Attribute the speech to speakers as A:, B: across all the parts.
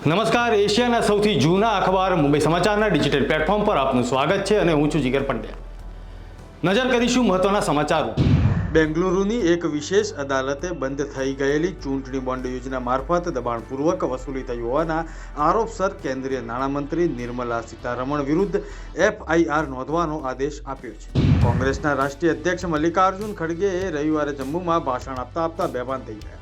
A: નમસ્કાર, એશિયાના સૌથી જૂના અખબાર મુંબઈ સમાચારના ડિજિટલ પ્લેટફોર્મ પર આપનું સ્વાગત છે અને હું છું જીગર પંડ્યા. નજર કરીશું મહત્વના સમાચારો. બેંગલુરુની એક વિશેષ અદાલતે બંધ થઈ ગયેલી ચૂંટણી બોન્ડ યોજના મારફત દબાણપૂર્વક વસૂલી થઈ હોવાના આરોપસર કેન્દ્રીય નાણામંત્રી નિર્મલા સીતારમણ વિરુદ્ધ FIR નોંધવાનો આદેશ આપ્યો છે. કોંગ્રેસના રાષ્ટ્રીય અધ્યક્ષ મલ્લિકાર્જુન ખડગેએ રવિવારે જમ્મુમાં ભાષણ આપતા બેભાન થઈ ગયા.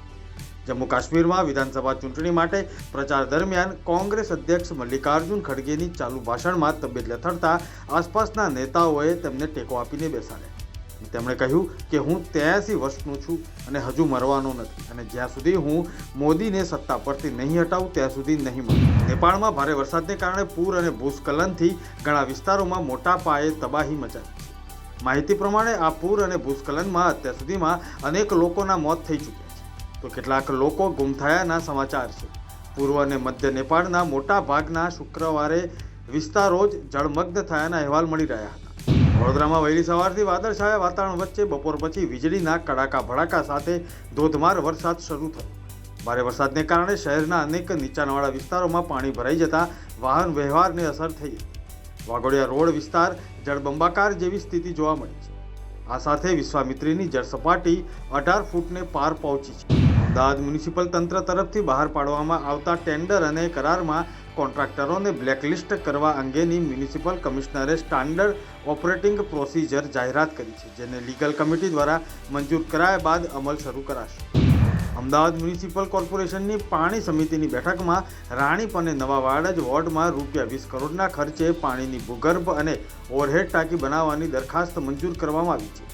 A: જમ્મુ કાશ્મીરમાં વિધાનસભા ચૂંટણી માટે પ્રચાર દરમિયાન કોંગ્રેસ અધ્યક્ષ મલ્લિકાર્જુન ખડગેની ચાલુ ભાષણમાં તબિયત લથડતા આસપાસના નેતાઓએ તેમને ટેકો આપીને બેસાડ્યા. તેમણે કહ્યું કે હું 83 વર્ષનો છું અને હજુ મરવાનો નથી અને જ્યાં સુધી હું મોદીને સત્તા પરથી નહીં હટાવું ત્યાં સુધી નહીં મરું. નેપાળમાં ભારે વરસાદને કારણે પૂર અને ભૂસ્ખલનથી ઘણા વિસ્તારોમાં મોટા પાયે તબાહી મચાવી છે. માહિતી પ્રમાણે આ પૂર અને ભૂસ્ખલનમાં અત્યાર સુધીમાં અનેક લોકોના મોત થઈ ચૂક્યા તો કેટલાક લોકો ગુમ થયાના સમાચાર છે. પૂર્વ અને મધ્ય નેપાળના મોટા ભાગના શુક્રવારે વિસ્તારો જ જળમગ્ન થયાના અહેવાલ મળી રહ્યા હતા. વડોદરામાં વહેલી સવારથી વાદળછાયા વાતાવરણ વચ્ચે બપોર પછી વીજળીના કડાકા ભડાકા સાથે ધોધમાર વરસાદ શરૂ થયો. ભારે વરસાદને કારણે શહેરના અનેક નીચાણવાળા વિસ્તારોમાં પાણી ભરાઈ જતા વાહન વ્યવહારને અસર થઈ હતી. વાઘોડિયા રોડ વિસ્તાર જળબંબાકાર જેવી સ્થિતિ જોવા મળી છે. આ સાથે વિશ્વામિત્રીની જળ સપાટી 18 ફૂટને પાર પહોંચી છે. અમદાવાદ મ્યુનિસિપલ તંત્ર તરફથી બહાર પાડવામાં આવતા ટેન્ડર અને કરારમાં કોન્ટ્રાક્ટરોને બ્લેકલિસ્ટ કરવા અંગેની મ્યુનિસિપલ કમિશનરે સ્ટાન્ડર્ડ ઓપરેટિંગ પ્રોસિજર જાહેરાત કરી છે, જેને લીગલ કમિટી દ્વારા મંજૂર કરાયા બાદ અમલ શરૂ કરાશે. અમદાવાદ મ્યુનિસિપલ કોર્પોરેશનની પાણી સમિતિની બેઠકમાં રાણીપ અને નવા વાડજ વોર્ડમાં ₹20 કરોડના ખર્ચે પાણીની ભૂગર્ભ અને ઓવરહેડ ટાંકી બનાવવાની દરખાસ્ત મંજૂર કરવામાં આવી છે.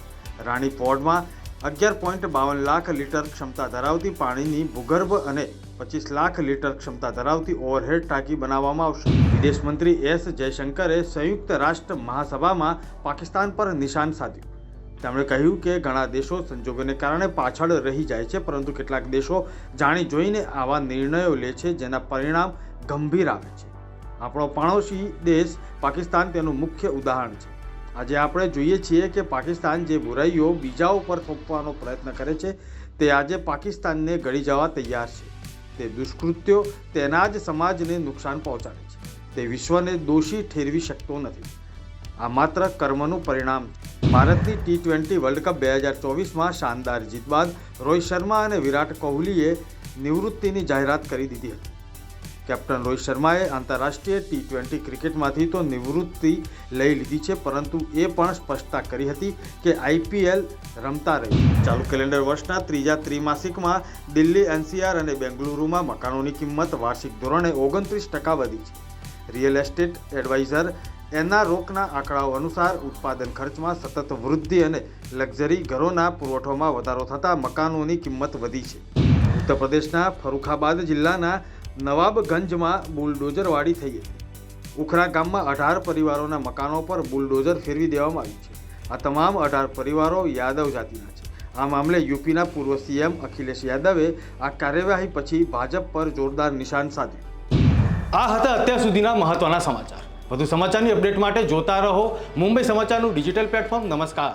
A: રાણીપ વોર્ડમાં 11.52 લાખ લીટર ક્ષમતા ધરાવતી પાણીની ભૂગર્ભ અને 25 લાખ લીટર ક્ષમતા ધરાવતી ઓવરહેડ ટાંકી બનાવવામાં આવશે. વિદેશ મંત્રી S જયશંકરે સંયુક્ત રાષ્ટ્ર મહાસભામાં પાકિસ્તાન પર નિશાન સાધ્યું. તેમણે કહ્યું કે ઘણા દેશો સંજોગોને કારણે પાછળ રહી જાય છે, પરંતુ કેટલાક દેશો જાણી જોઈને આવા નિર્ણયો લે છે જેના પરિણામ ગંભીર આવે છે. આપણો પાડોશી દેશ પાકિસ્તાન તેનું મુખ્ય ઉદાહરણ છે. આજે આપણે જોઈએ છીએ કે પાકિસ્તાન જે બુરાઈઓ બીજાઓ પર થોપવાનો પ્રયત્ન કરે છે તે આજે પાકિસ્તાનને ગળી જવા તૈયાર છે. તે દુષ્કૃત્યો તેના જ સમાજને નુકસાન પહોંચાડે છે. તે વિશ્વને દોષી ઠેરવી શકતો નથી. આ માત્ર કર્મનું પરિણામ છે. ભારતની T20 વર્લ્ડ કપ 2024માં શાનદાર જીત બાદ રોહિત શર્મા અને વિરાટ કોહલીએ નિવૃત્તિની જાહેરાત કરી દીધી હતી. કેપ્ટન રોહિત શર્માએ આંતરરાષ્ટ્રીય T20 ક્રિકેટમાંથી તો નિવૃત્તિ લઈ લીધી છે, પરંતુ એ પણ સ્પષ્ટતા કરી હતી કે IPL રમતા રહી. ચાલુ કેલેન્ડર વર્ષના ત્રીજા ત્રિમાસિકમાં દિલ્હી, NCR અને બેંગલુરુમાં મકાનોની કિંમત વાર્ષિક ધોરણે 29% વધી છે. રિયલ એસ્ટેટ એડવાઇઝર એનારોકના આંકડાઓ અનુસાર ઉત્પાદન ખર્ચમાં સતત વૃદ્ધિ અને લક્ઝરી ઘરોના પુરવઠામાં વધારો થતાં મકાનોની કિંમત વધી છે. ઉત્તર પ્રદેશના ફરુખાબાદ જિલ્લાના નવાબગંજમાં બુલડોઝરવાળી થઈ હતી. ઉખરા ગામમાં 18 પરિવારોના મકાનો પર બુલડોઝર ફેરવી દેવામાં આવ્યું છે. આ તમામ 18 પરિવારો યાદવ જાતિના છે. આ મામલે યુપીના પૂર્વ CM અખિલેશ યાદવે આ કાર્યવાહી પછી ભાજપ પર જોરદાર નિશાન સાધ્યું. આ હતા અત્યાર સુધીના મહત્વના સમાચાર. વધુ સમાચારની અપડેટ માટે જોતા રહો મુંબઈ સમાચારનું ડિજિટલ પ્લેટફોર્મ. નમસ્કાર.